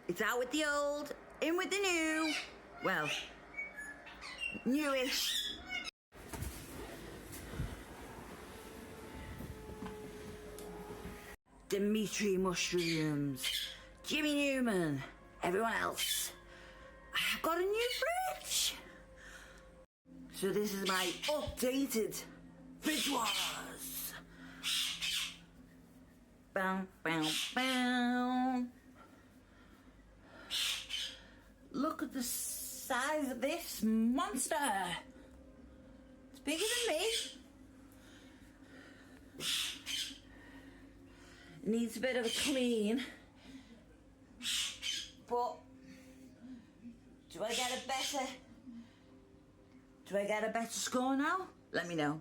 It's out with the old, in with the new. Well, newish. Dimitri Mushrooms, Jimmy Newman, everyone else. I've got a new fridge. So this is my updated fridge wars. Bow, bow, bow. Look at the size of this monster. It's bigger than me. It needs a bit of a clean. But do I get a better score now? Let me know.